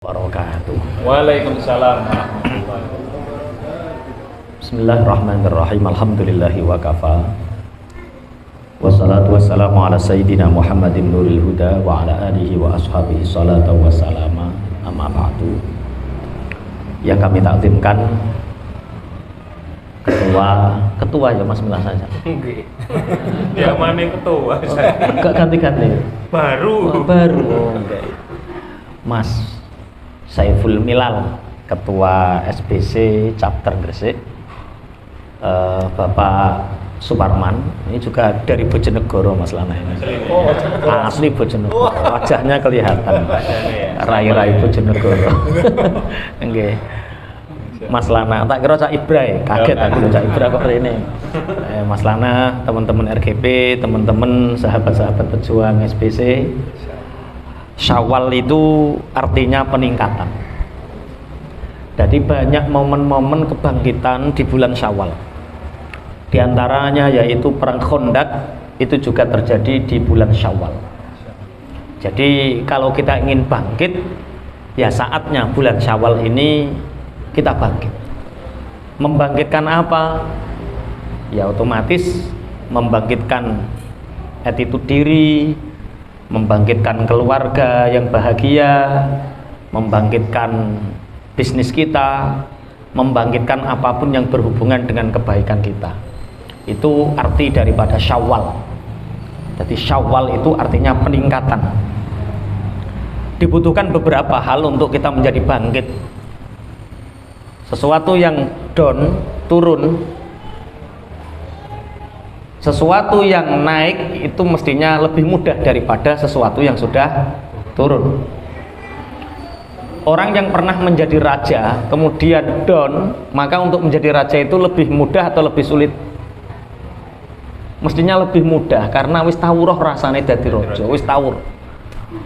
wabarakatuh. Waalaikumsalam warahmatullahi wabarakatuh. Bismillahirrahmanirrahim. Alhamdulillahi wa kafa. Wassalatu wassalamu ala sayyidina Muhammadin nuril huda wa ala alihi wa ashabihi salatu wassalama. Amma ba'du. Yang kami takzimkan ketua ya Mas Milah saja. Nggih. Ya mana ketua? Enggak ganti-ganti. Baru. Mas Saiful Milal, ketua SBC chapter Gresik. Bapak Suparman, ini juga dari Bojonegoro Mas Lana ini. Asli Bojonegoro, wajahnya kelihatan. Rai-rai Bojonegoro. Nggih. Mas Lana, tak kira Cak Ibra, kaget aku Cak Ibra kok ini. Mas Lana, teman-teman RGP, teman-teman sahabat-sahabat pejuang SBC. Syawal itu artinya peningkatan. Jadi banyak momen-momen kebangkitan di bulan Syawal. Di antaranya yaitu perang Khandaq itu juga terjadi di bulan Syawal. Jadi kalau kita ingin bangkit, ya saatnya bulan Syawal ini kita bangkit. Membangkitkan apa? Ya otomatis membangkitkan attitude diri, membangkitkan keluarga yang bahagia, membangkitkan bisnis kita, membangkitkan apapun yang berhubungan dengan kebaikan kita. Itu arti daripada Syawal. Jadi Syawal itu artinya peningkatan. Dibutuhkan beberapa hal untuk kita menjadi bangkit. Sesuatu yang down, turun, sesuatu yang naik itu mestinya lebih mudah daripada sesuatu yang sudah turun. Orang yang pernah menjadi raja kemudian down, maka untuk menjadi raja itu lebih mudah atau lebih sulit? Mestinya lebih mudah, karena wis tawuroh rasane dadi raja, wis tawur.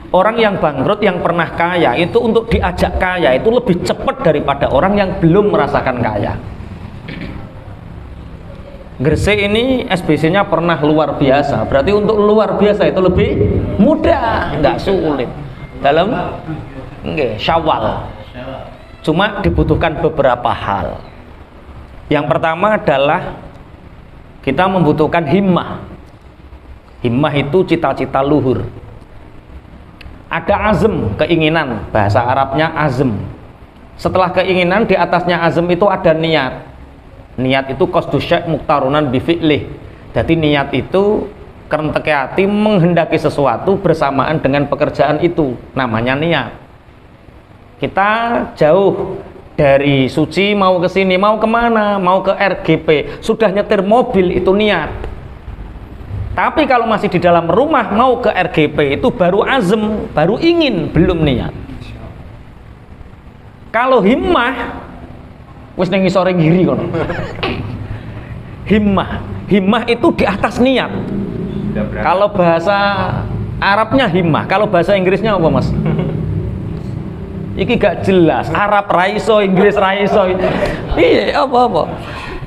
Orang yang bangkrut yang pernah kaya itu untuk diajak kaya itu lebih cepat daripada orang yang belum merasakan kaya. Gresik ini SBC-nya pernah luar biasa, berarti untuk luar biasa itu lebih mudah, enggak sulit. Dalam Syawal cuma dibutuhkan beberapa hal. Yang pertama adalah kita membutuhkan himmah. Himmah itu cita-cita luhur. Ada azm, keinginan, bahasa Arabnya azm. Setelah keinginan, di atasnya azm itu ada niat. Niat itu qasdu syai' muqtarunan bi fi'lih. Jadi niat itu kerenteke hati menghendaki sesuatu bersamaan dengan pekerjaan itu, namanya niat. Kita jauh dari Suci mau ke sini, mau kemana? Mau ke RGP, sudah nyetir mobil itu niat. Tapi kalau masih di dalam rumah mau ke RGP itu baru azm, baru ingin, belum niat. Kalau himmah wis ning ngisore ngiri kono. Himmah itu di atas niat. Kalau bahasa Arabnya himmah, kalau bahasa Inggrisnya apa Mas? Iki gak jelas, Arab raiso, Inggris raiso. Iya, apa-apa.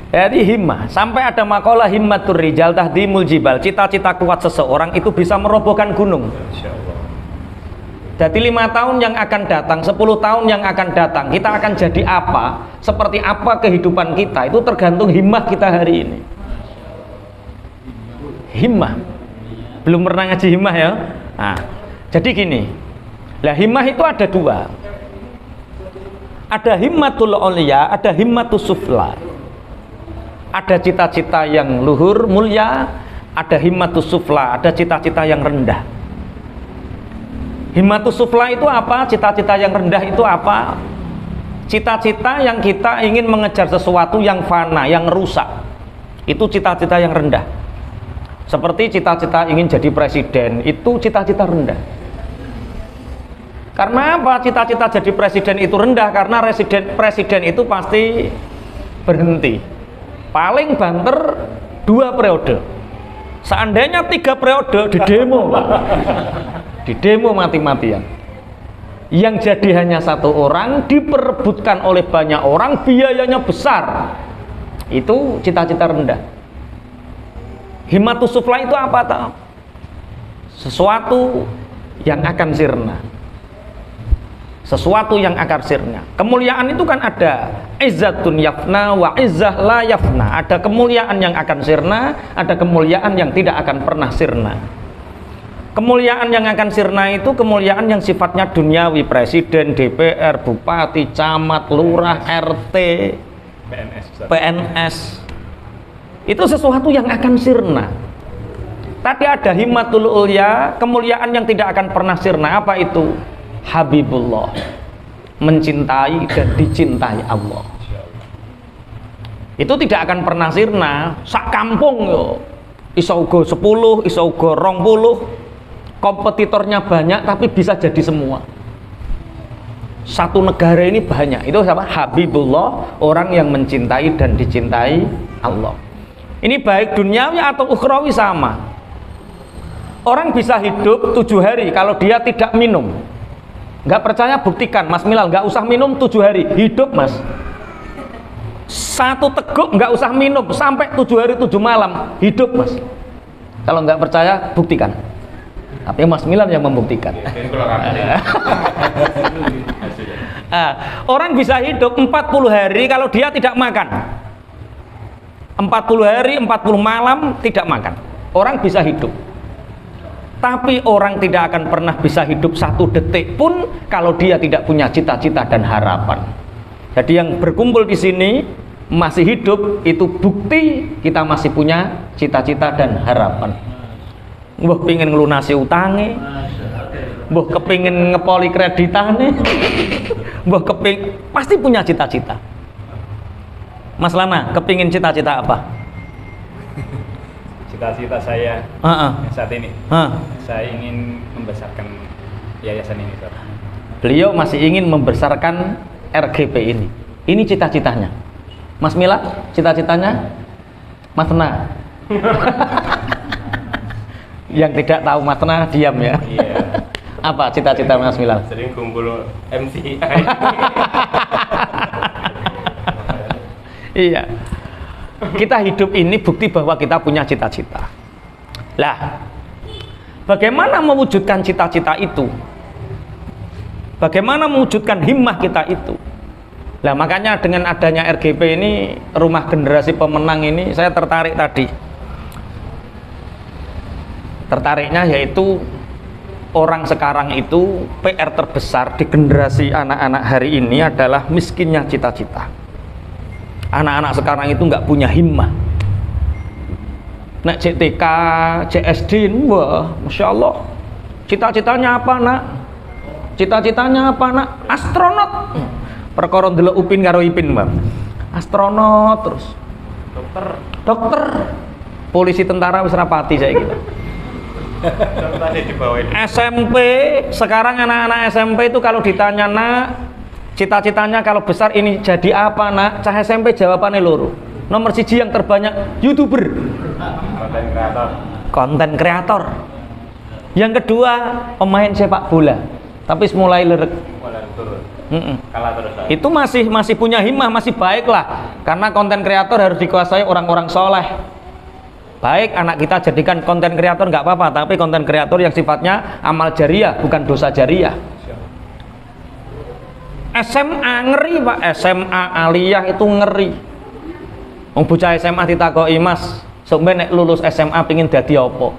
Jadi himmah, sampai ada makalah himmatur rijal tahdimul jibal. Cita-cita kuat seseorang itu bisa merobohkan gunung. Jadi 5 tahun yang akan datang, 10 tahun yang akan datang, kita akan jadi apa? Seperti apa kehidupan kita? Itu tergantung himmah kita hari ini. Himmah. Belum pernah ngaji himmah ya? Nah, jadi gini. Lah himmah itu ada dua. Ada himmatul ulia, ada himmatus sufla. Ada cita-cita yang luhur, mulia, ada himmatus sufla, ada cita-cita yang rendah. Himmatus sufla itu apa? Cita-cita yang rendah itu apa? Cita-cita yang kita ingin mengejar sesuatu yang fana, yang rusak. Itu cita-cita yang rendah. Seperti cita-cita ingin jadi presiden, itu cita-cita rendah. Karena apa cita-cita jadi presiden itu rendah? Karena presiden itu pasti berhenti. Paling banter 2 periode. Seandainya 3 periode di demo, Pak. Di demo mati-matian. Yang jadi hanya 1 orang, diperebutkan oleh banyak orang, biayanya besar. Itu cita-cita rendah. Himmatus sufla itu apa tahu? Sesuatu yang akan sirna. sesuatu yang akan sirna. Kemuliaan itu kan ada izzatun yafna wa izzah la yafna. Ada kemuliaan yang akan sirna, ada kemuliaan yang tidak akan pernah sirna. Kemuliaan yang akan sirna itu kemuliaan yang sifatnya duniawi, presiden, DPR, bupati, camat, lurah, RT, PNS. Itu sesuatu yang akan sirna. Tadi ada himmatul ulya, kemuliaan yang tidak akan pernah sirna. Apa itu? Habibullah, mencintai dan dicintai Allah. Itu tidak akan pernah sirna. Sak kampung yo iso uga 10, iso uga 20, kompetitornya banyak tapi bisa jadi semua. Satu negara ini banyak. Itu siapa? Habibullah, orang yang mencintai dan dicintai Allah. Ini baik duniawi atau ukhrawi sama. Orang bisa hidup 7 hari kalau dia tidak minum. Nggak percaya buktikan, Mas Milal, nggak usah minum 7 hari, hidup Mas. 1 teguk nggak usah minum sampai 7 hari 7 malam, hidup Mas. Kalau nggak percaya buktikan. Tapi Mas Milal yang membuktikan. Orang bisa hidup 40 hari kalau dia tidak makan. 40 hari, 40 malam tidak makan. Orang bisa hidup. Tapi orang tidak akan pernah bisa hidup 1 detik pun kalau dia tidak punya cita-cita dan harapan. Jadi yang berkumpul di sini masih hidup itu bukti kita masih punya cita-cita dan harapan. Mbah pingin ngelunasi utange, mbah kepingin ngepoli kreditane, mbah pasti punya cita-cita. Mas Lana, kepingin cita-cita apa? Cita-cita saya saat ini, saya ingin membesarkan yayasan ini, Pak. Beliau masih ingin membesarkan RGP ini. Ini cita-citanya. Mas Mila, cita-citanya? Mas Tena. Yang tidak tahu Mas Tena diam ya. Iya. Apa cita-cita Mas Mila? Sering kumpul MC. Iya. Kita hidup ini bukti bahwa kita punya cita-cita. Lah, bagaimana mewujudkan cita-cita itu? Bagaimana mewujudkan himmah kita itu? Lah, makanya dengan adanya RGP ini, rumah generasi pemenang ini, saya tertarik tadi. Tertariknya yaitu orang sekarang itu PR terbesar di generasi anak-anak hari ini adalah miskinnya cita-cita. Anak-anak sekarang itu nggak punya himmah. Nak CTK, CSD, wah, masya Allah. Cita-citanya apa nak? Cita-citanya apa nak? Astronot. Perkara ndelok Upin karo Ipin, Bang. Astronot terus. Dokter. Polisi, tentara wis rapati saya gitu. SMP sekarang anak-anak SMP itu kalau ditanya nak cita-citanya kalau besar ini jadi apa nak? Cah SMP jawabannya loro. Nomor 1 yang terbanyak YouTuber, konten kreator. Yang kedua pemain sepak bola. Tapi mulai lerek. Kalah terus. Itu masih punya himmah, masih baik lah. Karena konten kreator harus dikuasai orang-orang soleh. Baik anak kita jadikan konten kreator nggak apa-apa, tapi konten kreator yang sifatnya amal jariah, bukan dosa jariah. SMA ngeri Pak, SMA aliyah itu ngeri. Wong bocah SMA ditakoki, Mas, sampeyan nek lulus SMA pengin dadi apa?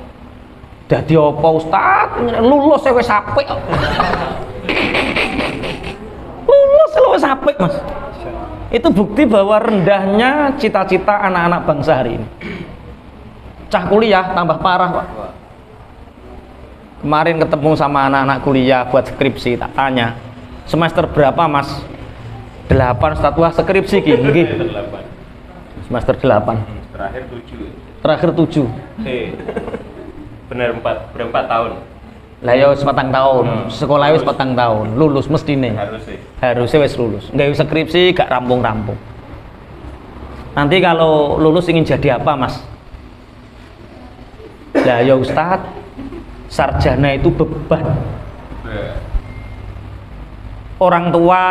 Dadi apa Ustaz? Lulus wis apik. Lulus wis apik, Mas. Itu bukti bahwa rendahnya cita-cita anak-anak bangsa hari ini. Cah kuliah tambah parah, Pak. Kemarin ketemu sama anak-anak kuliah buat skripsi, tak tanya, semester berapa Mas? 8 statua skripsi ki nggih. Semester 8. Terakhir 7. Bener 4 tahun. Lah ya wis 4 tahun. Sekolah wis 4 tahun, lulus mestine. Harusnya wis lulus. Nggawe skripsi gak rampung-rampung. Nanti kalau lulus ingin jadi apa, Mas? Lah ya Ustaz, sarjana itu beban. Orang tua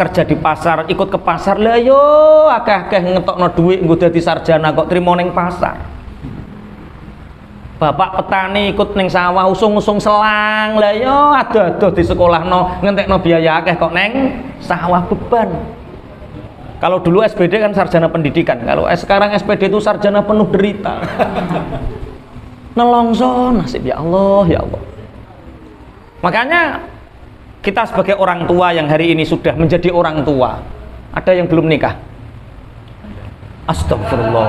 kerja di pasar, ikut ke pasar, lah yo akeh-akeh ngetokno duit nggo dadi sarjana kok trimo ning pasar. Bapak petani ikut ning sawah usung-usung selang. Lah yo ado-ado di sekolahno ngentekno biaya akeh kok neng sawah beban. Kalau dulu SPD kan sarjana pendidikan, kalau sekarang SPD itu sarjana penuh derita. Nelongso nasib ya Allah, ya Allah. Makanya kita sebagai orang tua yang hari ini sudah menjadi orang tua, ada yang belum nikah? Astagfirullah.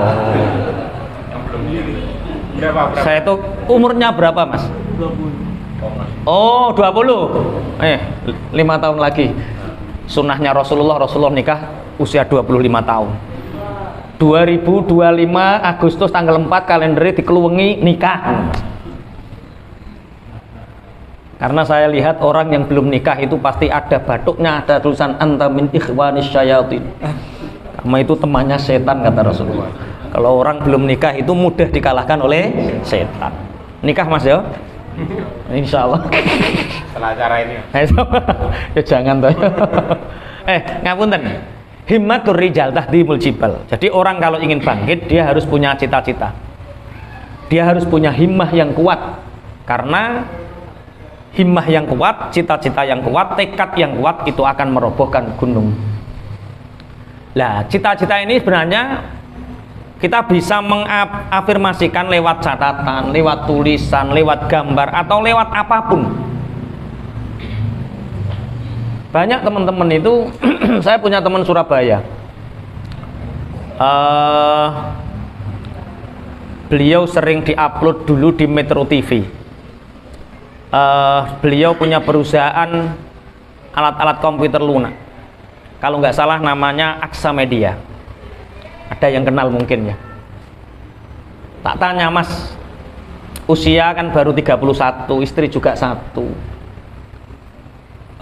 Berapa? Saya itu umurnya berapa mas? 20. Oh 20. 5 tahun lagi sunnahnya Rasulullah nikah usia 25 tahun. 2025 Agustus tanggal 4 kalendernya dikeluwengi nikah. Karena saya lihat orang yang belum nikah itu pasti ada batuknya, ada tulisan anta min ikhwanis syayatin. Kamu itu temannya setan kata Rasulullah. Kalau orang belum nikah itu mudah dikalahkan oleh setan. Nikah mas ya? Insya Allah. Setelah acara ini. Ya jangan toh. Ngapunten. Himmatur rijal tahdimul jibal. Jadi orang kalau ingin bangkit dia harus punya cita-cita. Dia harus punya himmah yang kuat. Karena himmah yang kuat, cita-cita yang kuat, tekad yang kuat itu akan merobohkan gunung. Lah, cita-cita ini sebenarnya kita bisa mengafirmasikan lewat catatan, lewat tulisan, lewat gambar, atau lewat apapun. Banyak teman-teman itu, saya punya teman Surabaya. Beliau sering diupload dulu di Metro TV. Beliau punya perusahaan alat-alat komputer lunak. Kalau nggak salah namanya Aksa Media. Ada yang kenal mungkin ya. Tak tanya mas, usia kan baru 31, istri juga 1.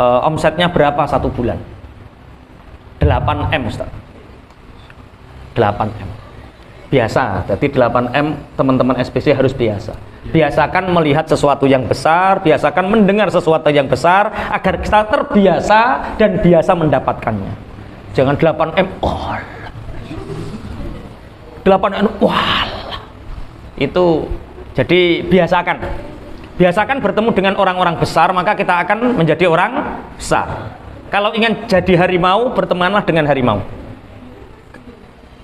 Omsetnya berapa 1 bulan? 8M Ustaz. 8M. Biasa, jadi 8M teman-teman SPC harus biasa. Biasakan melihat sesuatu yang besar, biasakan mendengar sesuatu yang besar agar kita terbiasa dan biasa mendapatkannya. Jangan 8M, 8M, itu jadi biasakan bertemu dengan orang-orang besar, maka kita akan menjadi orang besar. Kalau ingin jadi harimau, bertemanlah dengan harimau.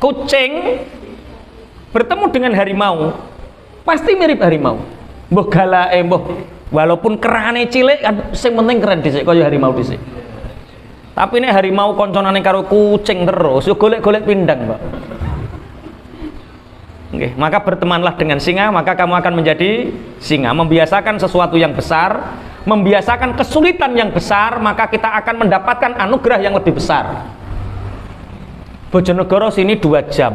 Kucing bertemu dengan harimau pasti mirip harimau. Mbah galake mbah walaupun kerane cilik kan sing penting keren dhisik kaya harimau dhisik. Tapi nek harimau konconane karo kucing terus yo golek-golek pindang, Mbak. Oke, maka bertemanlah dengan singa, maka kamu akan menjadi singa. Membiasakan sesuatu yang besar, membiasakan kesulitan yang besar, maka kita akan mendapatkan anugerah yang lebih besar. Bojonegoro sini 2 jam.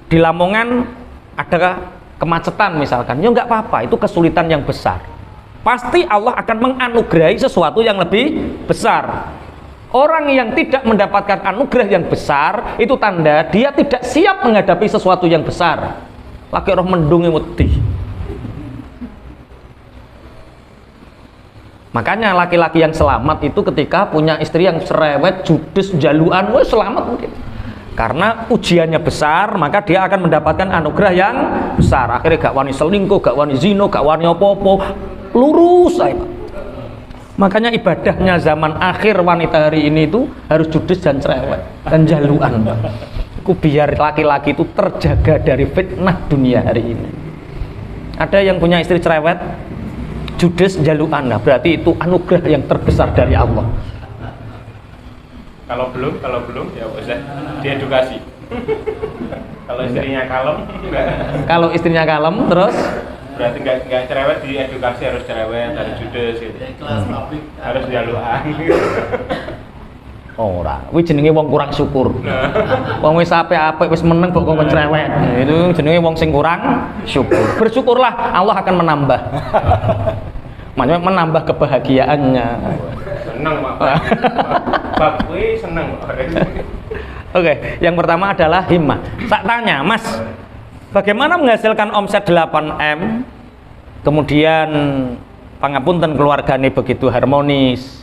Di Lamongan ada kemacetan misalkan, ya nggak apa-apa, itu kesulitan yang besar. Pasti Allah akan menganugerahi sesuatu yang lebih besar. Orang yang tidak mendapatkan anugerah yang besar itu tanda dia tidak siap menghadapi sesuatu yang besar. Laki roh mendungi wedi. Makanya laki-laki yang selamat itu ketika punya istri yang cerewet, judes, jaluan, wah selamat mungkin. Karena ujiannya besar, maka dia akan mendapatkan anugerah yang besar. Akhirnya gak wani selingkuh, gak wani zino, gak wani opo-opo, lurus aja. Makanya ibadahnya zaman akhir wanita hari ini itu harus judes dan cerewet dan jaluan. Itu biar laki-laki itu terjaga dari fitnah dunia hari ini. Ada yang punya istri cerewet, judes, jaluan, nah berarti itu anugerah yang terbesar dari Allah. Kalau belum ya usah diedukasi. Kalau istrinya kalem enggak. Kalau istrinya kalem terus berarti enggak cerewet, diedukasi harus cerewet, harus judes gitu. Harus jaluan. Ora, kuwi jenenge wong kurang syukur. Wong wis apik-apik wis meneng kok kon cerewet. Itu jenenge wong sing kurang syukur. Bersyukurlah, Allah akan menambah. Makanya menambah kebahagiaannya. Seneng Pak. Bab kuwi seneng. Oke, yang pertama adalah himmah. Tak tanya, Mas, bagaimana menghasilkan omset 8M? Kemudian pangapunten keluargane begitu harmonis.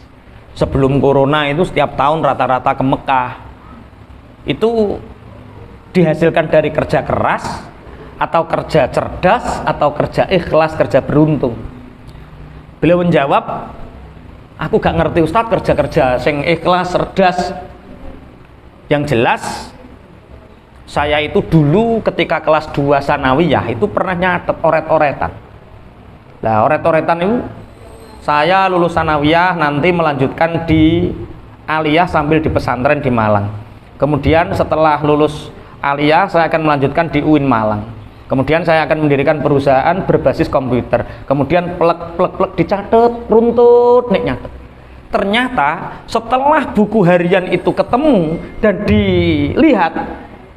Sebelum corona itu setiap tahun rata-rata ke Mekah. Itu dihasilkan dari kerja keras atau kerja cerdas, atau kerja ikhlas, kerja beruntung? Beliau menjawab, aku gak ngerti Ustadz kerja-kerja sing ikhlas, cerdas. Yang jelas saya itu dulu ketika kelas 2 sanawiyah itu pernah nyatet oret-oretan. Nah, oret-oretan itu saya lulus sanawiyah nanti melanjutkan di aliyah sambil di pesantren di Malang. Kemudian setelah lulus aliyah saya akan melanjutkan di UIN Malang. Kemudian saya akan mendirikan perusahaan berbasis komputer. Kemudian plek dicatat, runtut, nek nyatet. Ternyata setelah buku harian itu ketemu dan dilihat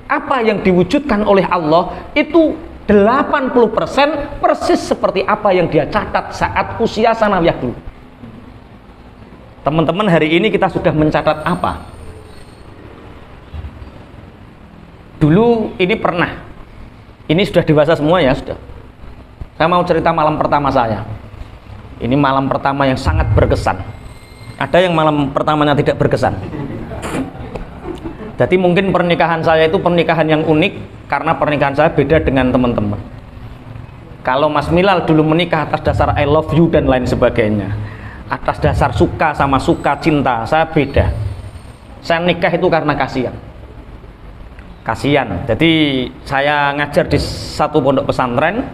apa yang diwujudkan oleh Allah itu 80% persis seperti apa yang dia catat saat usia sanawiyah dulu. Teman-teman, hari ini kita sudah mencatat apa? Dulu ini pernah, ini sudah dewasa semua ya, sudah. Saya mau cerita malam pertama saya. Ini malam pertama yang sangat berkesan. Ada yang malam pertamanya tidak berkesan. Jadi mungkin pernikahan saya itu pernikahan yang unik karena pernikahan saya beda dengan teman-teman. Kalau Mas Milal dulu menikah atas dasar I love you dan lain sebagainya, atas dasar suka sama suka, cinta, saya beda. Saya nikah itu karena kasihan. Jadi saya ngajar di satu pondok pesantren.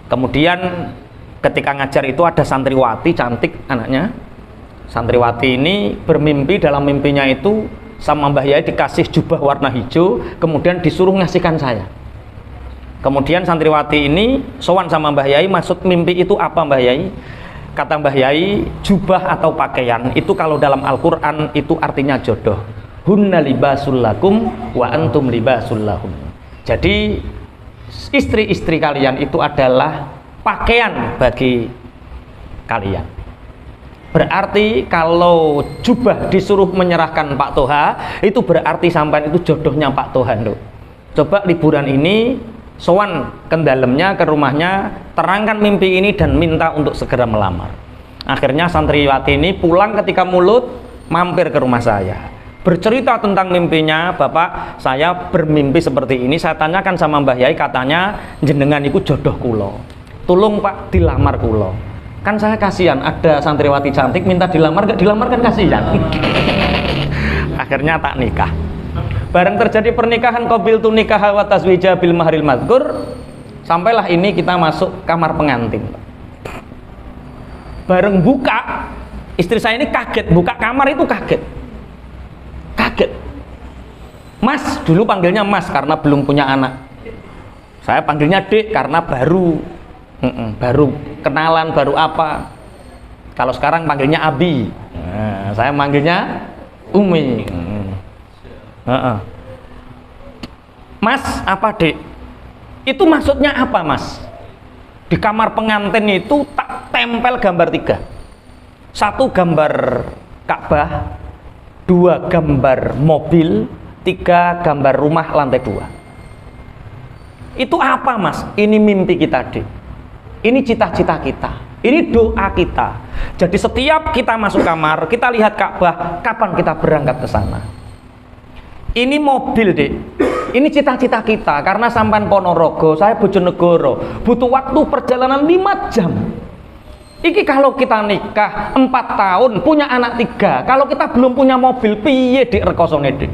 Kemudian ketika ngajar itu ada santriwati cantik anaknya. Santriwati ini bermimpi, dalam mimpinya itu sama Mbah Yai dikasih jubah warna hijau, kemudian disuruh ngasihkan saya. Kemudian santriwati ini sowan sama Mbah Yai, maksud mimpi itu apa Mbah Yai? Kata Mbah Yai, jubah atau pakaian itu kalau dalam Al-Quran itu artinya jodoh. Hunna libasul lakum wa antum libasul lahum. Jadi istri-istri kalian itu adalah pakaian bagi kalian. Berarti kalau jubah disuruh menyerahkan Pak Toha, itu berarti sampai itu jodohnya Pak Toha. Coba liburan ini sowan ke dalamnya, ke rumahnya, terangkan mimpi ini dan minta untuk segera melamar. Akhirnya santriwati ini pulang ketika mulut, mampir ke rumah saya, bercerita tentang mimpinya. Bapak, saya bermimpi seperti ini. Saya tanyakan sama Mbah Yai, katanya jenengan itu jodoh kulo, tolong Pak dilamar kulo. Kan saya kasihan, ada santriwati cantik minta dilamar, gak dilamar kan kasihan. Akhirnya tak nikah. Bareng terjadi pernikahan, qabiltu nikah wa tazwija bil mahril madkur. Sampailah ini kita masuk kamar pengantin. Bareng buka, istri saya ini kaget, buka kamar itu kaget. Mas, dulu panggilnya Mas karena belum punya anak. Saya panggilnya Dek karena baru kenalan, baru apa. Kalau sekarang panggilnya Abi, nah, saya manggilnya Umi. Mas, apa Dek? Itu maksudnya apa Mas? Di kamar pengantin itu tak tempel gambar 3. 1 gambar Ka'bah, 2 gambar mobil, 3 gambar rumah lantai 2. Itu apa Mas? Ini mimpi kita Dek. Ini cita-cita kita, ini doa kita. Jadi setiap kita masuk kamar, kita lihat Ka'bah, kapan kita berangkat ke sana. Ini mobil Dek, ini cita-cita kita. Karena sampan Ponorogo, saya Bojonegoro, butuh waktu perjalanan 5 jam. Iki kalau kita nikah 4 tahun, punya anak 3, kalau kita belum punya mobil, piye Dek rekosone Dek?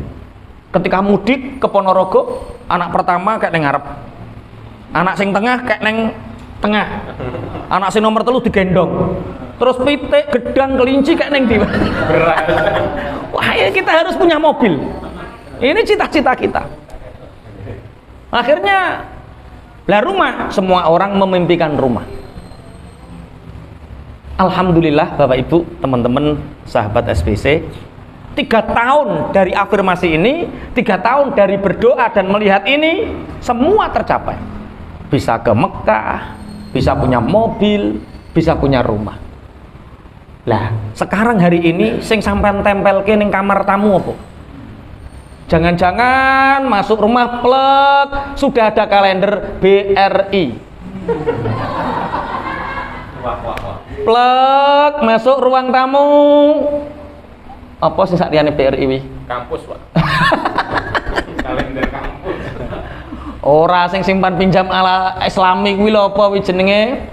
Ketika mudik ke Ponorogo, anak pertama kayak neng ngarep, anak sing tengah kayak neng tengah, anak si nomor 3 digendong, terus pitik, gedang, kelinci kayak neng di berat. Wah, ya kita harus punya mobil. Ini cita-cita kita. Akhirnya lah rumah, semua orang memimpikan rumah. Alhamdulillah Bapak Ibu, teman-teman, sahabat SBC, 3 tahun dari afirmasi ini, 3 tahun dari berdoa dan melihat ini, semua tercapai. Bisa ke Mekah, bisa punya mobil, bisa punya rumah. Lah, sekarang hari ini sing sampean tempelke ning kamar tamu apa? Jangan-jangan masuk rumah plek sudah ada kalender BRI. Plek masuk ruang tamu. Apa sih sakliyane BRI wi? Kampus, Pak. Kalender kampus. Ora sing simpan pinjam ala Islami kuwi lho apa kuwi jenenge?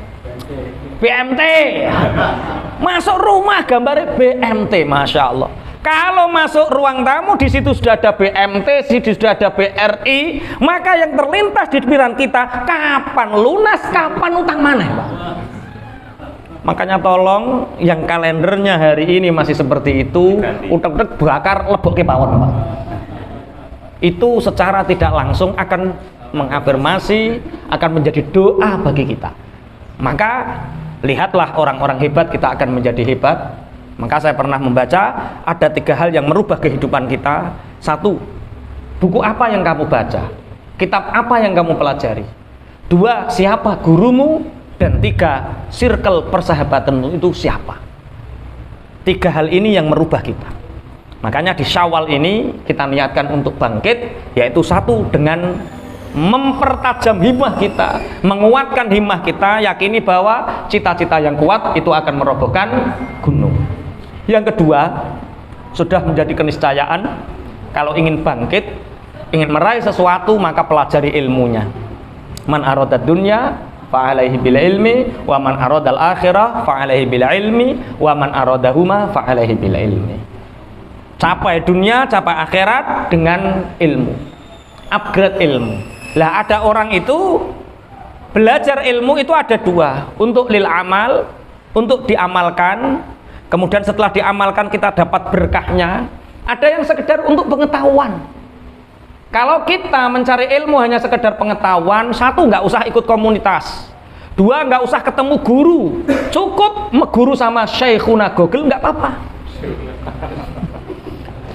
BMT. Masuk rumah gambarnya BMT, Masya Allah. Kalau masuk ruang tamu di situ sudah ada BMT, di situ sudah ada BRI, maka yang terlintas di pikiran kita kapan lunas, kapan utang mana, Pak? Makanya tolong yang kalendernya hari ini masih seperti itu, utek-utek bakar lebok ke pawon, Pak. Itu secara tidak langsung akan mengafirmasi, akan menjadi doa bagi kita. Maka lihatlah orang-orang hebat, kita akan menjadi hebat. Maka saya pernah membaca ada 3 hal yang merubah kehidupan kita. 1, buku apa yang kamu baca, kitab apa yang kamu pelajari. 2, siapa gurumu. Dan 3, circle persahabatanmu itu siapa. 3 hal ini yang merubah kita. Makanya di Syawal ini kita niatkan untuk bangkit, yaitu 1 dengan mempertajam himmah kita, menguatkan himmah kita, yakini bahwa cita-cita yang kuat itu akan merobohkan gunung. Yang kedua, sudah menjadi keniscayaan, kalau ingin bangkit, ingin meraih sesuatu, maka pelajari ilmunya. Man aradad dunya fa'alaihi bil ilmi, wa man aradal akhirah fa'alaihi bil ilmi, wa man aradahuma fa'alaihi bil ilmi. Capai dunia, capai akhirat dengan ilmu. Upgrade ilmu. Lah ada orang itu belajar ilmu itu ada 2, untuk lil amal, untuk diamalkan. Kemudian setelah diamalkan kita dapat berkahnya. Ada yang sekedar untuk pengetahuan. Kalau kita mencari ilmu hanya sekedar pengetahuan, 1 nggak usah ikut komunitas, 2 nggak usah ketemu guru, cukup meguru sama Syekhuna Google nggak apa-apa.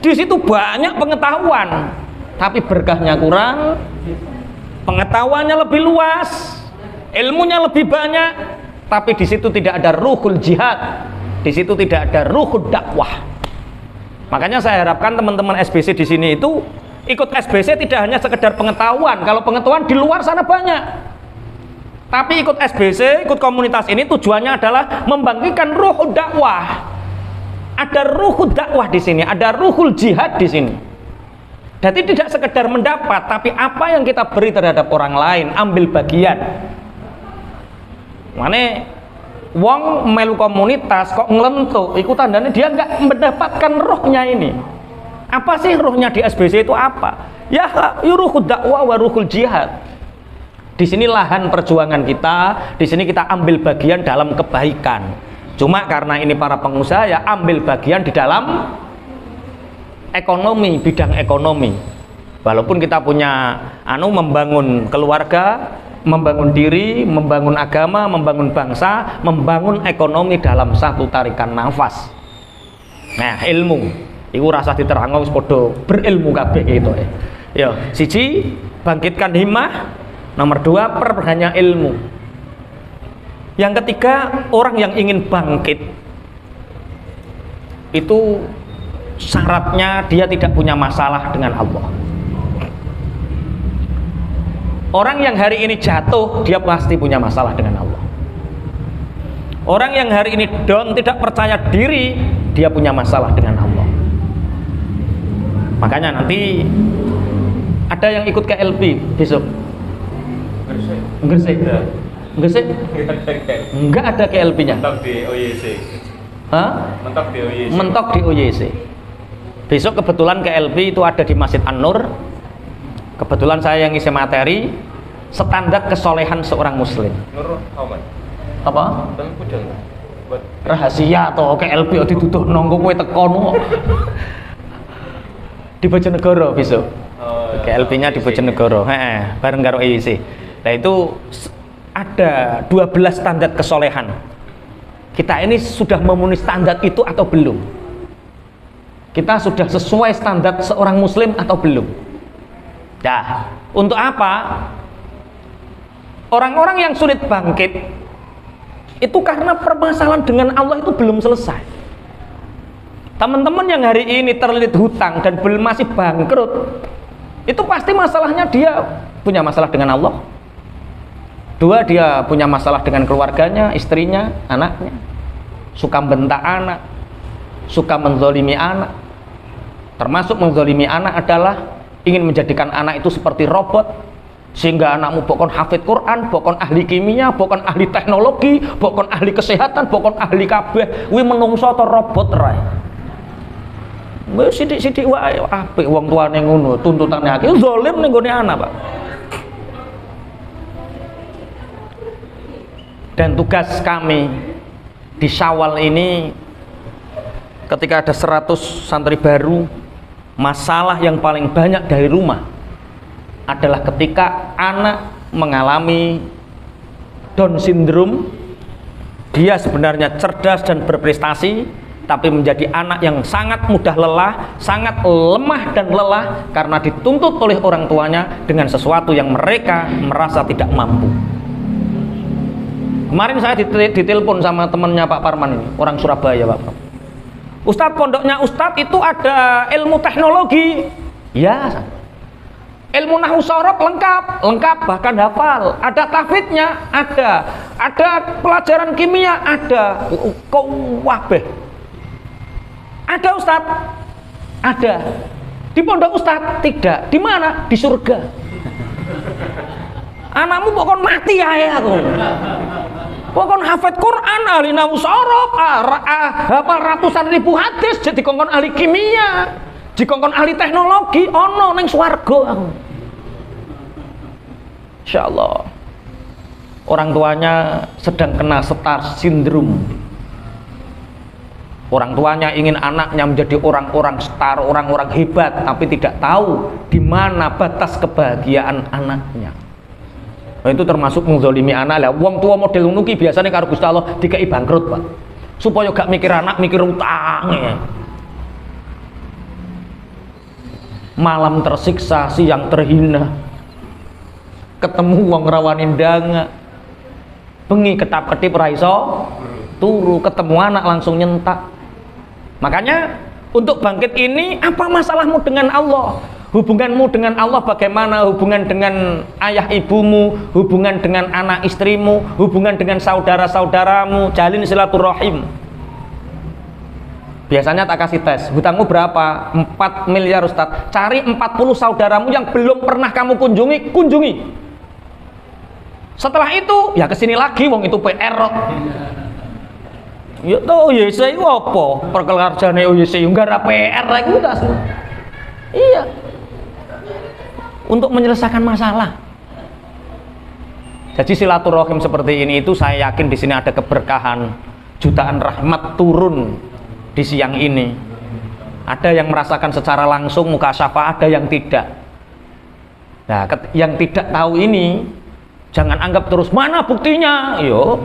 Di situ banyak pengetahuan, tapi berkahnya kurang, pengetahuannya lebih luas, ilmunya lebih banyak, tapi di situ tidak ada ruhul jihad. Di situ tidak ada ruhud dakwah. Makanya saya harapkan teman-teman SBC di sini itu ikut SBC tidak hanya sekedar pengetahuan. Kalau pengetahuan di luar sana banyak. Tapi ikut SBC, ikut komunitas ini tujuannya adalah membangkitkan ruhud dakwah. Ada ruhud dakwah di sini, ada ruhul jihad di sini. Jadi tidak sekedar mendapat, tapi apa yang kita beri terhadap orang lain, ambil bagian. Mane wong melu komunitas kok ngelentuk, itu tandanya dia nggak mendapatkan rohnya ini. Apa sih rohnya di SBC itu apa? Ya ruhul dakwah wa ruhul jihad. Di sini lahan perjuangan kita, di sini kita ambil bagian dalam kebaikan. Cuma karena ini para pengusaha ya ambil bagian di dalam ekonomi, bidang ekonomi. Walaupun kita punya membangun keluarga, membangun diri, membangun agama, membangun bangsa, membangun ekonomi dalam satu tarikan nafas. Nah, ilmu iku rasa diterangno wis padha berilmu kabeh gitu ya. Ya, siji bangkitkan himmah, nomor 2 perbanyak ilmu. Yang ketiga, orang yang ingin bangkit itu syaratnya dia tidak punya masalah dengan Allah. Orang yang hari ini jatuh, dia pasti punya masalah dengan Allah. Orang yang hari ini down, tidak percaya diri, dia punya masalah dengan Allah. Makanya nanti ada yang ikut KLP besok. Gresik. Gresik? Enggak ada KLP-nya. Mentok di OYC. Hah? Mentok di OYC. Mentok di OYC. Besok kebetulan KLP itu ada di Masjid An-Nur. Kebetulan saya yang ngisi materi standar kesolehan seorang muslim. Nur Ahmad. Apa? Tapi kudang. Rahasia atau KLP dituduh nongko kowe tekono. Di Bojonegoro besok. KLP-nya di Bojonegoro. Bareng karo EIC. Nah itu ada 12 standar kesolehan. Kita ini sudah memenuhi standar itu atau belum? Kita sudah sesuai standar seorang muslim atau belum? Nah, untuk apa? Orang-orang yang sulit bangkit itu karena permasalahan dengan Allah itu belum selesai. Teman-teman yang hari ini terlilit hutang dan belum masih bangkrut, itu pasti masalahnya dia punya masalah dengan Allah. 2, dia punya masalah dengan keluarganya, istrinya, anaknya. Suka bentak anak, suka menzolimi anak. Termasuk menzolimi anak adalah ingin menjadikan anak itu seperti robot, Sehingga anakmu pokon hafid Quran, pokon ahli kimia, pokon ahli teknologi, pokon ahli kesehatan, pokon ahli kabeh. Kuwi menungso atau robot rai. Wis sithik-sithik wae apik wong tuane ngono, tuntutane akeh zalim ning gone anak, Pak. Dan tugas kami di Syawal ini ketika ada 100 santri baru, masalah yang paling banyak dari rumah adalah ketika anak mengalami Down syndrome. Dia sebenarnya cerdas dan berprestasi, tapi menjadi anak yang sangat mudah lelah, sangat lemah dan lelah karena dituntut oleh orang tuanya dengan sesuatu yang mereka merasa tidak mampu. Kemarin saya ditelepon sama temannya Pak Parman ini, orang Surabaya, Pak. Ustadz, pondoknya Ustadz itu ada ilmu teknologi. Ya, ilmu nahwu sorof lengkap bahkan hafal. Ada tahfidnya, ada pelajaran kimia, ada. Kok wabeh? Ada Ustadz, ada. Di pondok Ustadz tidak. Di mana? Di surga. Anakmu pokoknya mati ya aku. Pokoknya hafid Quran, ahli nahwu sorof, hafal ratusan ribu hadis, jadi kongkon ahli kimia, dikongkon ahli teknologi, ono neng swarga aku. Insya Allah. Orang tuanya sedang kena star syndrome. Orang tuanya ingin anaknya menjadi orang-orang star, orang-orang hebat, tapi tidak tahu di mana batas kebahagiaan anaknya. Nah, itu termasuk menzolimi anak lah. Wong tua model nuki biasanya karo Gusti Allah dikai bangkrut, Pak. Supaya gak mikir anak, mikir utang ya. Malam tersiksa, siang terhina. Ketemu wong rawanin danga. Bengi ketap-ketip ra iso turu, ketemu anak langsung nyentak. Makanya untuk bangkit ini, apa masalahmu dengan Allah? Hubunganmu dengan Allah bagaimana? Hubungan dengan ayah ibumu, hubungan dengan anak istrimu, hubungan dengan saudara-saudaramu, jalin silaturahim. Biasanya tak kasih tes, hutangmu berapa? 4 miliar Ustadz. Cari 40 saudaramu yang belum pernah kamu kunjungi. Setelah itu, ya kesini lagi, wong itu PR. Ya tau YC itu apa? Perkelarjane YC enggak ada PR lagi udah semua. Iya. Untuk menyelesaikan masalah. Jadi silaturahim seperti ini itu saya yakin di sini ada keberkahan, jutaan rahmat turun di siang ini. Ada yang merasakan secara langsung mukasyafah, ada yang tidak. Nah, yang tidak tahu ini jangan anggap terus mana buktinya. Yo.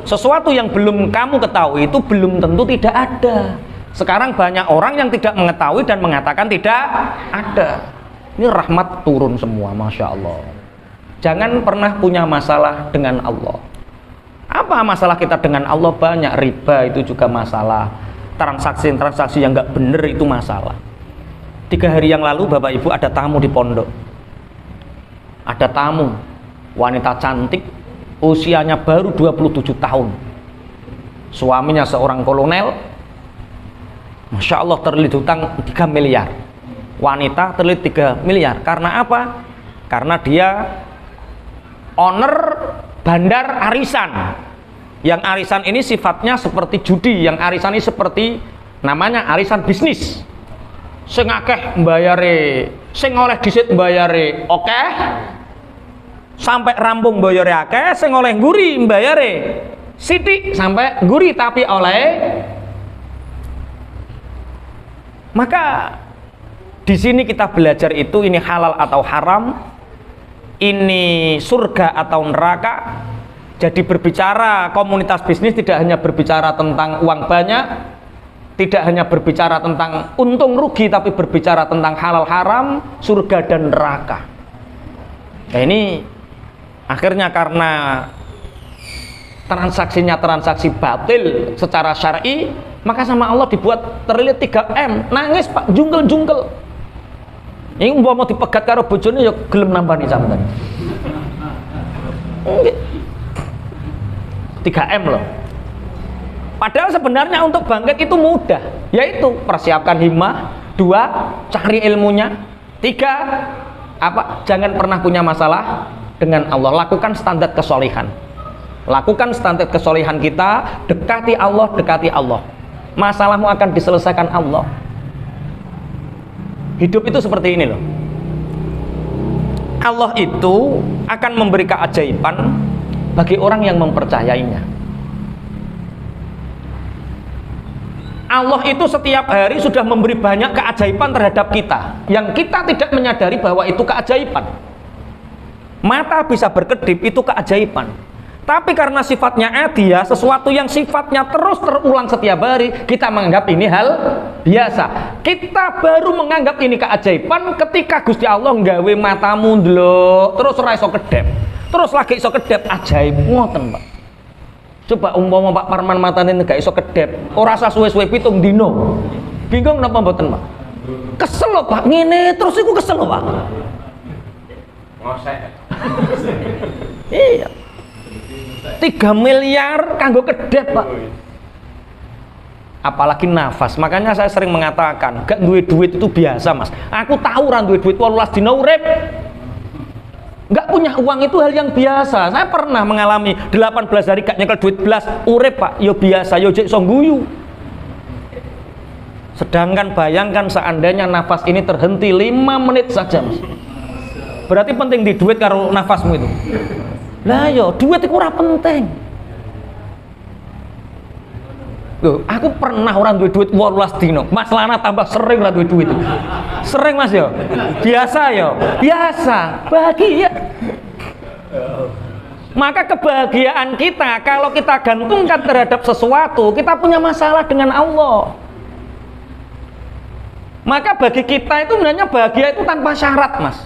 Sesuatu yang belum kamu ketahui itu belum tentu tidak ada. Sekarang banyak orang yang tidak mengetahui dan mengatakan tidak ada. Ini rahmat turun semua, Masya Allah. Jangan pernah punya masalah dengan Allah. Apa masalah kita dengan Allah? Banyak. Riba itu juga masalah. Transaksi yang nggak bener itu masalah. 3 hari yang lalu Bapak Ibu ada tamu di pondok. Ada tamu, wanita cantik, usianya baru 27 tahun. Suaminya seorang kolonel. Masya Allah terlilit hutang 3 miliar. Wanita terlilit 3 miliar. Karena apa? Karena dia owner bandar arisan. Yang arisan ini sifatnya seperti judi. Yang arisan ini seperti namanya arisan bisnis. Sing akeh mbayare, sing oleh dhisit mbayare oke. Sampai rampung mbayare akeh, sing oleh nguri mbayare sithik sampai nguri tapi oleh. Maka di sini kita belajar itu ini halal atau haram, ini surga atau neraka. Jadi berbicara komunitas bisnis tidak hanya berbicara tentang uang banyak, tidak hanya berbicara tentang untung rugi, tapi berbicara tentang halal haram, surga dan neraka. Nah ini akhirnya karena transaksinya transaksi batil secara syar'i, maka sama Allah dibuat terlilit 3M, nangis Pak, jungkel-jungkel. Ini mau dipegat karo bojone ya gelem nambani sampean. 3M loh. Padahal sebenarnya untuk bangkit itu mudah, yaitu persiapkan himmah, 2 cari ilmunya, 3 Jangan pernah punya masalah dengan Allah. Lakukan standar kesolehan. Lakukan standar kesolehan kita, dekati Allah, dekati Allah. Masalahmu akan diselesaikan Allah. Hidup itu seperti ini loh. Allah itu akan memberi keajaiban bagi orang yang mempercayainya. Allah itu setiap hari sudah memberi banyak keajaiban terhadap kita yang kita tidak menyadari bahwa itu keajaiban. Mata bisa berkedip, itu keajaiban. Tapi karena sifatnya adiyah, sesuatu yang sifatnya terus terulang setiap hari, kita menganggap ini hal biasa. Kita baru menganggap ini keajaiban ketika Gusti Allah nggawe matamu ndelok terus ora iso kedep. Terus lagi iso kedep, ajaib ngoten, Pak. Coba umpama Pak Parman matane gak iso kedep, ora usah suwe-suwe 7 dino. Bingung napa mboten, Pak? Kesel lho, Pak. Ngene terus iku kesel lho, Pak. Ngosek. Iya. 3 miliar kanggo kedep, Pak. Apalagi nafas. Makanya saya sering mengatakan, gak duwe duit itu biasa, Mas. Aku tahu ora duwe duit 18 dina urip. Gak punya uang itu hal yang biasa. Saya pernah mengalami 18 hari gak nyekel duit belas urip, Pak. Yo biasa, yo jek iso guyu. Sedangkan bayangkan seandainya nafas ini terhenti 5 menit saja, Mas. Berarti penting di duit karo nafasmu itu. Lah yo, duit itu ora penting. Loh, aku pernah orang duit 18 dino. Mas Lana tambah sering lah duit. Sering, Mas yo. Biasa yo. Biasa. Bahagia. Maka kebahagiaan kita kalau kita gantungkan terhadap sesuatu, kita punya masalah dengan Allah. Maka bagi kita itu sebenarnya bahagia itu tanpa syarat, Mas.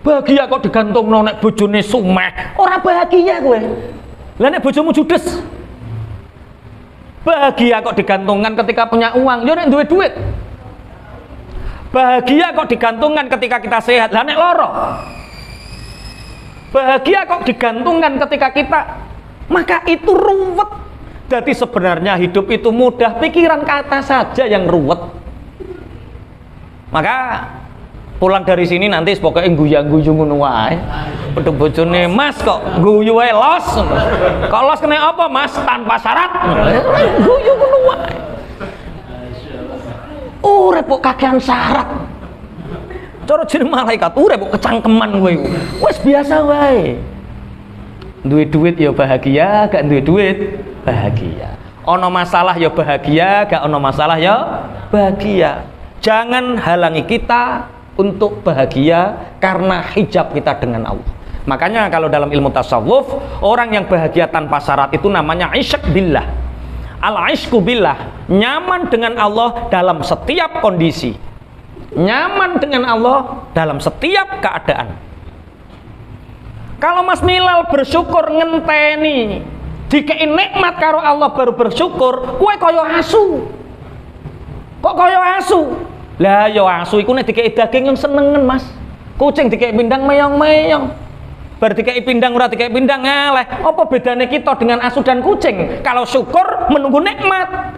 Bahagia kok digantung nek bojone sumeh, ora bahagia kowe. Lah nek bojomu judes. Bahagia kok digantungkan ketika punya uang, yo nek duwe duit. Bahagia kok digantungkan ketika kita sehat, lah nek loro. Bahagia kok digantungkan ketika kita, maka itu ruwet. Jadi sebenarnya hidup itu mudah, pikiran kata saja yang ruwet. Maka pulang dari sini nanti pokoknya guyu-guyu ngono wae. Pedhe bojone, "Mas kok guyu wae los." Kok los kena apa, Mas? Tanpa syarat. Guyu ngono wae. Urip kok kakean syarat. Cara jeneng malaikat urip kok kecangkeman kowe. Wis biasa wae. Duwe duit ya bahagia, gak duwe duit bahagia. Ono masalah ya bahagia, gak ono masalah ya bahagia. Jangan halangi kita untuk bahagia karena hijab kita dengan Allah. Makanya kalau dalam ilmu tasawuf, orang yang bahagia tanpa syarat itu namanya isyak billah. Al-ishku billah, nyaman dengan Allah dalam setiap kondisi. Nyaman dengan Allah dalam setiap keadaan. Kalau Mas Milal bersyukur ngenteni dikei nikmat karo Allah baru bersyukur, kowe kaya asu. Kok kaya asu? Lah ya asu iku nek dikei daging yang senengen, Mas. Kucing dikei pindang meyong-meyong. Bar dikei pindang ora dikei pindang ngaleh. Apa bedanya kita dengan asu dan kucing? Kalau syukur menunggu nikmat.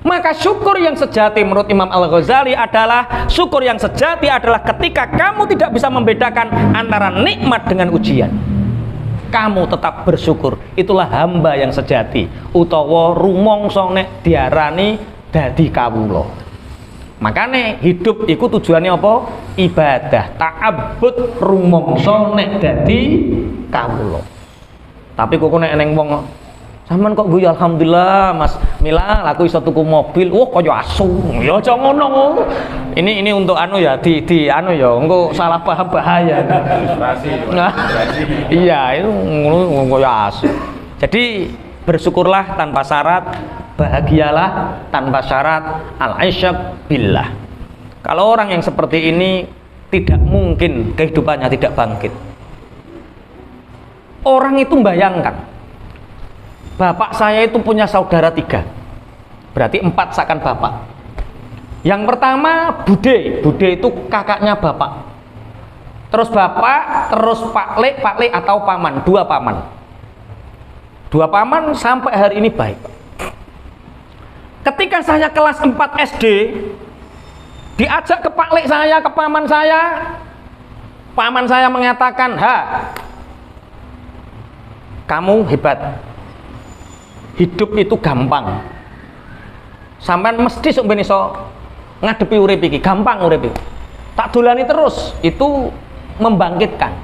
Maka syukur yang sejati menurut Imam Al-Ghazali adalah syukur yang sejati adalah ketika kamu tidak bisa membedakan antara nikmat dengan ujian. Kamu tetap bersyukur. Itulah hamba yang sejati. Utawa rumangsa nek diarani dadi kawula. Makane hidup iku tujuannya apa? Ibadah, ta'abbud rumangsa nek dadi kawula. Tapi kok nek eneng wong sampean kok guyu alhamdulillah Mas Mila aku iso tuku mobil, wah kaya asu. Ya aja ngono. Ini untuk anu ya di anu ya engko salah paham bahaya. Iya, itu ngono kaya asu. Jadi bersyukurlah tanpa syarat, bahagialah tanpa syarat, al-isyak billah. Kalau orang yang seperti ini tidak mungkin kehidupannya tidak bangkit. Orang itu membayangkan, bapak saya itu punya saudara 3, berarti 4 seakan bapak. Yang pertama Bude itu kakaknya bapak. Terus bapak, terus Pak Le atau paman, 2 paman. 2 paman sampai hari ini baik. Ketika saya kelas 4 SD, Diajak ke Pak Lek saya, ke paman saya. Paman saya mengatakan, "Ha, kamu hebat. Hidup itu gampang. Sampean mesti sok ben iso ngadepi urip iki, gampang urip iki. Tak dolani terus." Itu membangkitkan.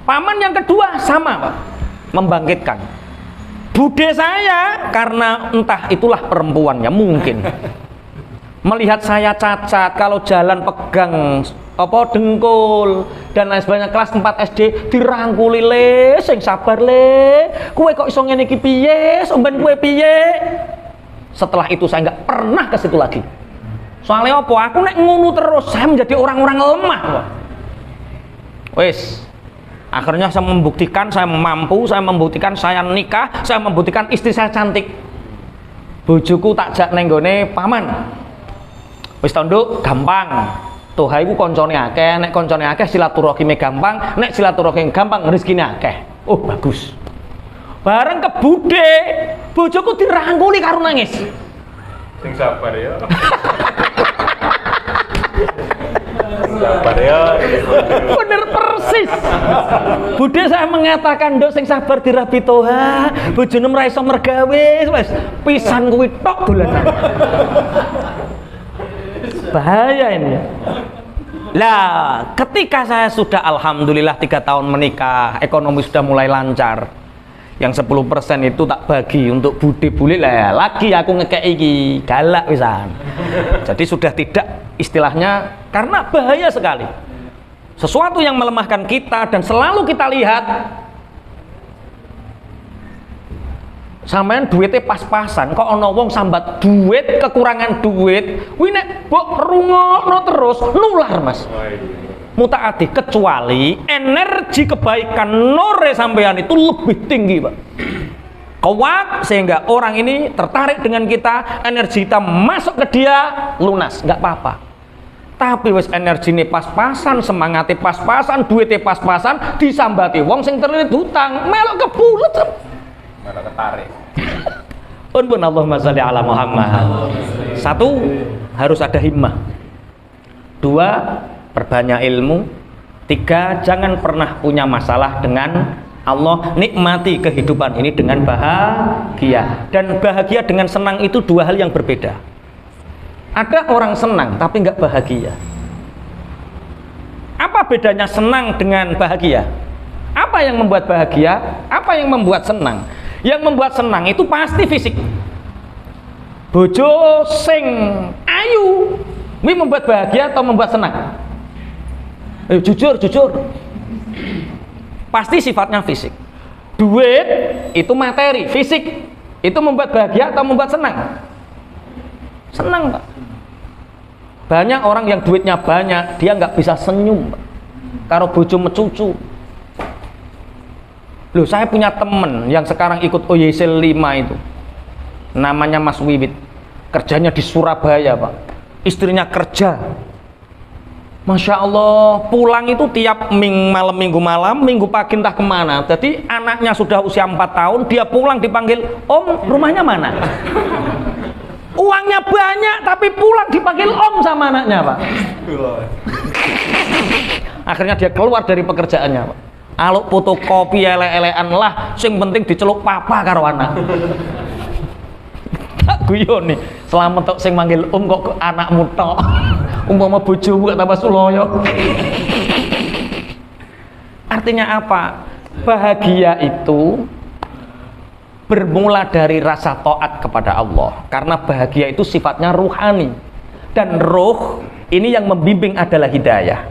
Paman yang kedua sama, Pak. Membangkitkan. Bude saya karena entah itulah perempuannya mungkin. Melihat saya cacat, kalau jalan pegang dengkul dan lain sebagainya, kelas 4 SD dirangkuli, le sing sabar le, kowe kok iso ngene iki piye, sampean kowe piye. Setelah itu saya nggak pernah ke situ lagi. Soalnya apa? Aku nek ngono terus saya menjadi orang-orang lemah, Pak. Wes, akhirnya saya membuktikan saya mampu, saya membuktikan saya nikah, saya membuktikan istri saya cantik. Bojoku tak jak neng gone paman. Wis tanduk gampang. Toha iku koncone akeh, nek koncone akeh silaturahime gampang, nek silaturahime gampang rezekine akeh. Oh, bagus. Bareng ke bude, bojoku dirangkuli karo nangis. Sing sabar ya. Sabar ya. Bener persis. Bude saya mengatakan, "Nduk sing sabar dirabi Toha, bojone ora iso mergawe, wis pisan kuwi tok dolanan." Bahaya ini. Lah, ketika saya sudah alhamdulillah 3 tahun menikah, ekonomi sudah mulai lancar. Yang 10% itu tak bagi untuk bude bule lah. Lagi aku ngekei iki, galak pisan. Jadi sudah tidak istilahnya, karena bahaya sekali. Sesuatu yang melemahkan kita dan selalu kita lihat sampean duitnya pas-pasan, kok ana wong sambat duit, kekurangan duit, kuwi nek mbok rungokno terus nular, Mas. Mutaati, kecuali energi kebaikan nore sampean itu lebih tinggi, Pak. Kuat sehingga orang ini tertarik dengan kita, energi kita masuk ke dia, lunas, nggak apa-apa. Tapi wis energi ini pas-pasan, semangatnya pas-pasan, duitnya pas-pasan, disambati wong sing terlilit hutang, melok kebulet. Malah ketarik. Pun Allahumma sholli ala Muhammad. 1, harus ada himmah. 2, perbanyak ilmu. 3, jangan pernah punya masalah dengan Allah. Nikmati kehidupan ini dengan bahagia. Dan bahagia dengan senang itu 2 hal yang berbeda. Ada orang senang tapi nggak bahagia. Apa bedanya senang dengan bahagia? Apa yang membuat bahagia? Apa yang membuat senang? Yang membuat senang itu pasti fisik. Bojo sing ayu, ini membuat bahagia atau membuat senang? Jujur. Pasti sifatnya fisik. Duit itu materi, fisik. Itu membuat bahagia atau membuat senang? Senang, Pak. Banyak orang yang duitnya banyak, dia nggak bisa senyum, Pak. Karo bojo mecucu. Loh, saya punya temen yang sekarang ikut OYC 5 itu. Namanya Mas Wiwit. Kerjanya di Surabaya, Pak. Istrinya kerja. Masya Allah, pulang itu tiap minggu malam, minggu pagi entah kemana. Jadi anaknya sudah usia 4 tahun, dia pulang dipanggil, "Om, rumahnya mana?" Uangnya banyak, tapi pulang dipanggil Om sama anaknya, Pak. Akhirnya dia keluar dari pekerjaannya, Pak. Aluk fotokopi elek-elekan lah, sing penting diceluk papa karo anak. Tak guyon nih, selamat tok sing manggil kok ke anakmu tok. Umpama bojomu gak tambah suloyo. Artinya apa? Bahagia itu bermula dari rasa taat kepada Allah. Karena bahagia itu sifatnya ruhani. Dan roh ini yang membimbing adalah hidayah.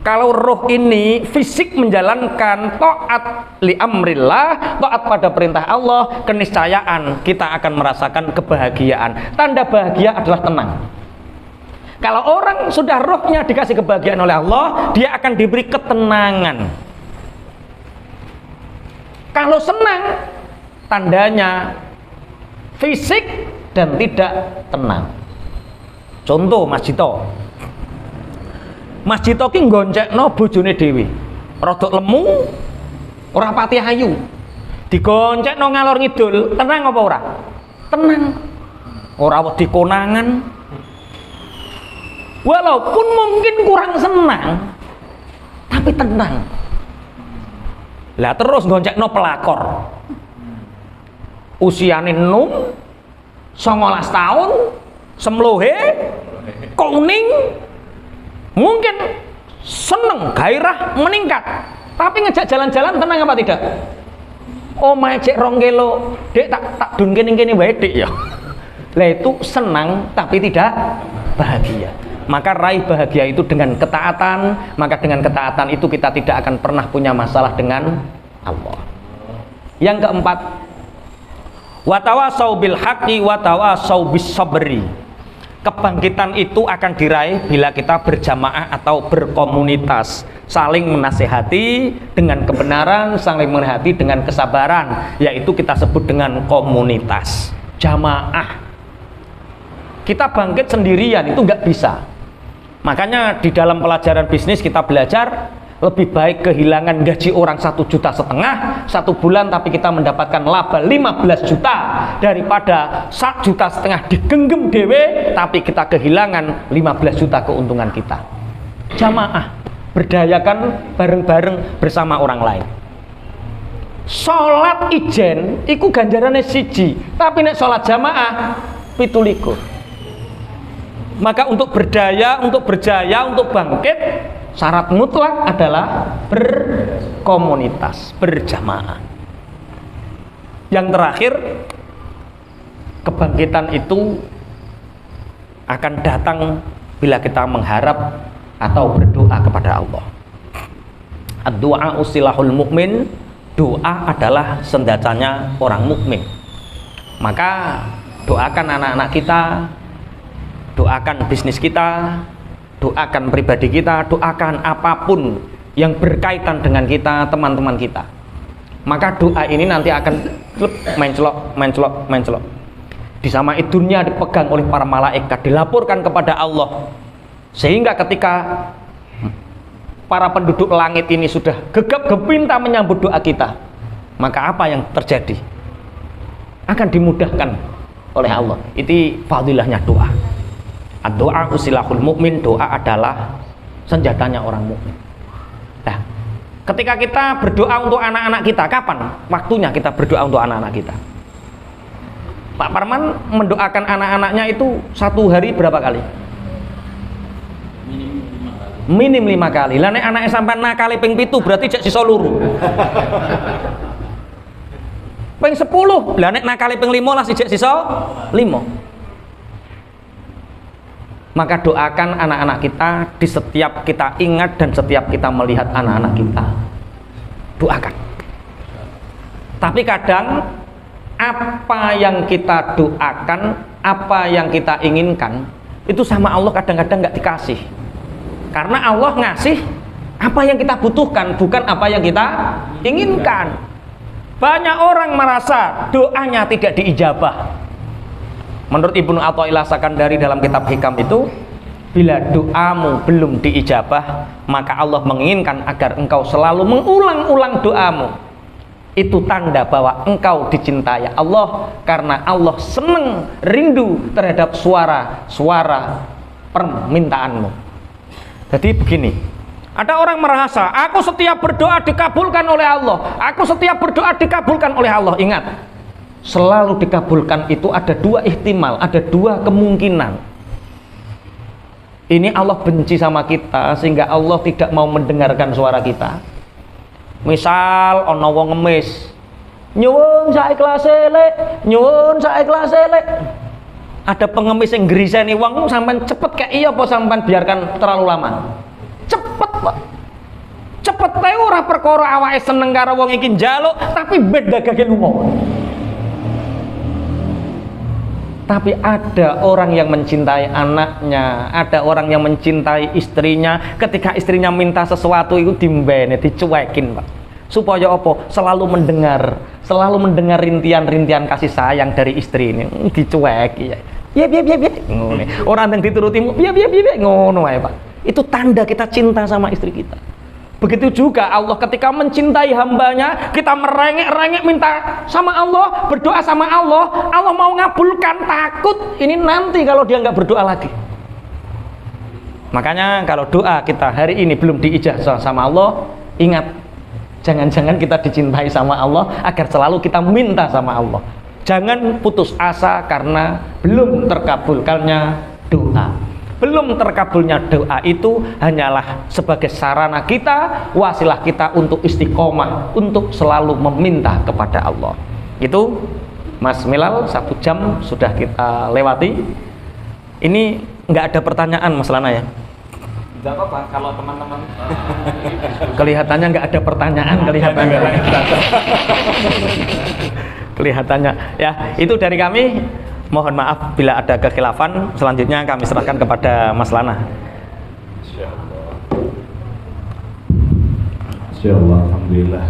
Kalau roh ini fisik menjalankan taat li amrillah, taat pada perintah Allah, keniscayaan kita akan merasakan kebahagiaan. Tanda bahagia adalah tenang. Kalau orang sudah rohnya dikasih kebahagiaan oleh Allah, dia akan diberi ketenangan. Kalau senang, tandanya fisik dan tidak tenang. Contoh Mas Jito. Mas Jito ki nggoncekno bojone dhewe. Rodok lemu, ora pati ayu. Digoncekno ngalor ngidul, tenang apa ora? Tenang. Ora wedi konangan. Walaupun mungkin kurang senang, tapi tenang. Lah terus goncekno pelakor. Usiane nom 19 tahun, semlohe, kuning, mungkin seneng, gairah meningkat. Tapi ngejak jalan-jalan tenang apa tidak? Oh cek 2 kilo, dek tak dun kene wae dek ya. Lah itu senang tapi tidak bahagia. Maka raih bahagia itu dengan ketaatan. Maka dengan ketaatan itu kita tidak akan pernah punya masalah dengan Allah. Yang keempat, watawasau bil haqqi watawasau bis sabri. Kebangkitan itu akan diraih bila kita berjamaah atau berkomunitas, saling menasehati dengan kebenaran, saling menasehati dengan kesabaran, yaitu kita sebut dengan komunitas, jamaah. Kita bangkit sendirian itu nggak bisa. Makanya di dalam pelajaran bisnis kita belajar lebih baik kehilangan gaji orang 1,5 juta 1 bulan tapi kita mendapatkan laba 15 juta daripada 1,5 juta digenggam dewe tapi kita kehilangan 15 juta keuntungan kita. Jamaah, berdayakan bareng-bareng bersama orang lain. Sholat ijen iku ganjarannya siji, tapi nek sholat jamaah 17. Maka untuk berdaya, untuk berjaya, untuk bangkit, syarat mutlak adalah berkomunitas, berjamaah. Yang terakhir, kebangkitan itu akan datang bila kita mengharap atau berdoa kepada Allah. Ad-du'a usilahul mukmin, doa adalah senjatanya orang mukmin. Maka doakan anak-anak kita, doakan bisnis kita, doakan pribadi kita, doakan apapun yang berkaitan dengan kita, teman-teman kita. Maka doa ini nanti akan mencelok. Di sama idurnya dipegang oleh para malaikat, dilaporkan kepada Allah. Sehingga ketika para penduduk langit ini sudah gegap gempita menyambut doa kita, maka apa yang terjadi? Akan dimudahkan oleh Allah. Itu fadilahnya doa. Doa usilahul mukmin, doa adalah senjatanya orang mukmin. Nah, ketika kita berdoa untuk anak-anak kita, kapan waktunya kita berdoa untuk anak-anak kita? Pak Parman mendoakan anak-anaknya itu 1 hari berapa kali? Minim 5 kali. Lah nek anake sampean nakale ping 7 berarti jek sisa loro. Ping 10, lah nek nakale ping 15 jek sisa 5. Maka doakan anak-anak kita di setiap kita ingat dan setiap kita melihat anak-anak kita. Doakan. Tapi kadang apa yang kita doakan, apa yang kita inginkan, itu sama Allah kadang-kadang nggak dikasih. Karena Allah ngasih apa yang kita butuhkan, bukan apa yang kita inginkan. Banyak orang merasa doanya tidak diijabah. Menurut Ibnu Athaillah Sakandari dalam kitab Hikam itu, bila doamu belum diijabah, maka Allah menginginkan agar engkau selalu mengulang-ulang doamu. Itu tanda bahwa engkau dicintai Allah, karena Allah senang, rindu terhadap suara permintaanmu. Jadi begini, ada orang merasa, aku setiap berdoa dikabulkan oleh Allah, aku setiap berdoa dikabulkan oleh Allah. Ingat, selalu dikabulkan itu ada 2 ihtimal, ada 2 kemungkinan. Ini Allah benci sama kita sehingga Allah tidak mau mendengarkan suara kita. Misal ono wong ngemis, nyuwun saikhlase lek, nyuwun saikhlase lek. Ada pengemis yang griseni wong sampean cepet kayak iya apa sampean biarkan terlalu lama? Cepet, Pak. Cepet ae ora perkara awake seneng karo wong iki njaluk, tapi ben dagage lunga. Tapi ada orang yang mencintai anaknya, ada orang yang mencintai istrinya. Ketika istrinya minta sesuatu itu dimbene, dicuekin, Pak. Supaya apa? Selalu mendengar rintian-rintian kasih sayang dari istri ini. Dicueki ya. Ya. Ngono. Orang yang dituruti, ya ngono ae, Pak. Itu tanda kita cinta sama istri kita. Begitu juga Allah ketika mencintai hambanya, kita merengek-rengek minta sama Allah, berdoa sama Allah, Allah mau ngabulkan, takut ini nanti kalau dia nggak berdoa lagi. Makanya kalau doa kita hari ini belum diijazah sama Allah, ingat, jangan-jangan kita dicintai sama Allah agar selalu kita minta sama Allah. Jangan putus asa karena belum terkabulkannya doa. Belum terkabulnya doa itu hanyalah sebagai sarana kita, wasilah kita untuk istiqomah, untuk selalu meminta kepada Allah. Itu Mas Milal, 1 jam sudah kita lewati. Ini nggak ada pertanyaan Mas Lana ya? Tidak apa-apa kalau teman-teman Kelihatannya nggak ada pertanyaan, kelihatannya. Kelihatannya ya, itu dari kami. Mohon maaf bila ada kekhilafan. Selanjutnya kami serahkan kepada Mas Lana. Insyaallah, alhamdulillah.